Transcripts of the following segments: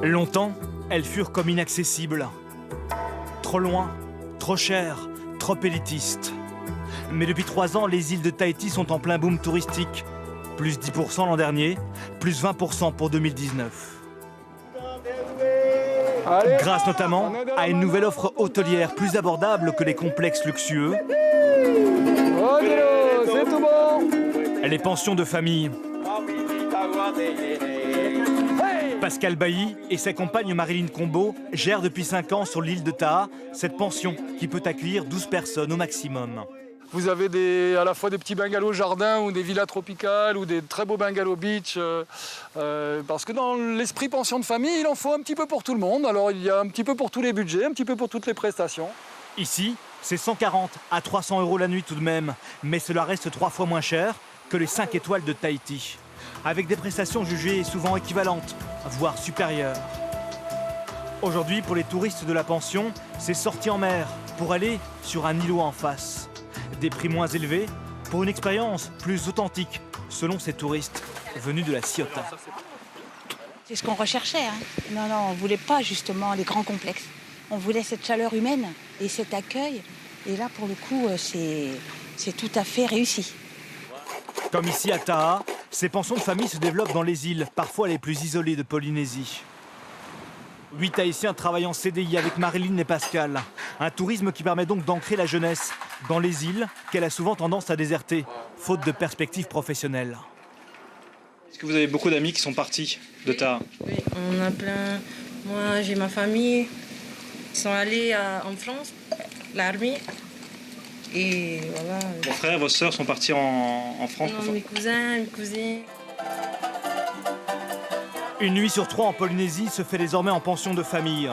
Longtemps, elles furent comme inaccessibles. Trop loin, trop cher, trop élitistes. Mais depuis 3 ans, les îles de Tahiti sont en plein boom touristique. Plus 10% l'an dernier, plus 20% pour 2019. Grâce notamment à une nouvelle offre hôtelière plus abordable que les complexes luxueux. C'est tout bon. Les pensions de famille. Pascal Bailly et sa compagne Marilyn Combeau gèrent depuis 5 ans sur l'île de Taha cette pension qui peut accueillir 12 personnes au maximum. Vous avez à la fois des petits bungalows jardins ou des villas tropicales ou des très beaux bungalows beach. Parce que dans l'esprit pension de famille, il en faut un petit peu pour tout le monde. Alors il y a un petit peu pour tous les budgets, un petit peu pour toutes les prestations. Ici, c'est 140 à 300 € la nuit tout de même. Mais cela reste 3 fois moins cher que les 5 étoiles de Tahiti. Avec des prestations jugées souvent équivalentes, voire supérieures. Aujourd'hui, pour les touristes de la pension, c'est sortie en mer pour aller sur un îlot en face. Des prix moins élevés pour une expérience plus authentique, selon ces touristes venus de la Ciotat. C'est ce qu'on recherchait. Non, on ne voulait pas justement les grands complexes. On voulait cette chaleur humaine et cet accueil. Et là, pour le coup, c'est tout à fait réussi. Comme ici à Taha, ces pensions de famille se développent dans les îles, parfois les plus isolées de Polynésie. 8 Tahitiens travaillent en CDI avec Marilyn et Pascal. Un tourisme qui permet donc d'ancrer la jeunesse dans les îles qu'elle a souvent tendance à déserter, faute de perspectives professionnelles. Est-ce que vous avez beaucoup d'amis qui sont partis de Taha? Oui, on a plein. Moi, j'ai ma famille. Ils sont allés en France, l'armée. Et voilà. Vos frères, vos sœurs sont partis en France? Non, mes cousins, mes cousines. Une nuit sur 3 en Polynésie se fait désormais en pension de famille.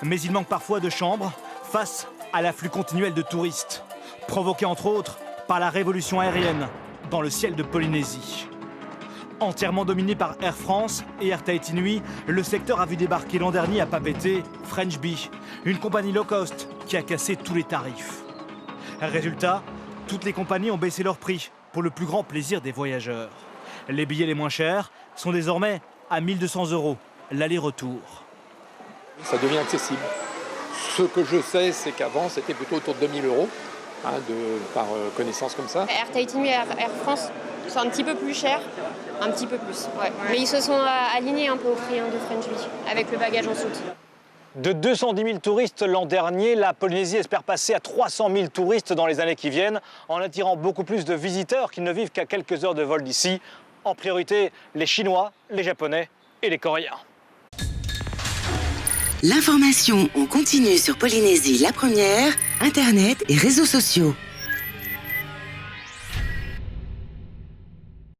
Mais il manque parfois de chambres face à l'afflux continuel de touristes, provoqué entre autres par la révolution aérienne dans le ciel de Polynésie. Entièrement dominé par Air France et Air Tahiti Nui, le secteur a vu débarquer l'an dernier à Papeete, French Bee, une compagnie low cost qui a cassé tous les tarifs. Résultat, toutes les compagnies ont baissé leur prix pour le plus grand plaisir des voyageurs. Les billets les moins chers sont désormais à 1 200 € l'aller-retour. Ça devient accessible. Ce que je sais, c'est qu'avant, c'était plutôt autour de 2 000 € par connaissance comme ça. Air Tahiti Nui et Air France sont un petit peu plus chers, un petit peu plus. Ouais. Mais ils se sont alignés un peu au prix de French Bee, avec le bagage en soute. De 210 000 touristes l'an dernier, la Polynésie espère passer à 300 000 touristes dans les années qui viennent, en attirant beaucoup plus de visiteurs qui ne vivent qu'à quelques heures de vol d'ici. En priorité, les Chinois, les Japonais et les Coréens. L'information en continu sur Polynésie la première, Internet et réseaux sociaux.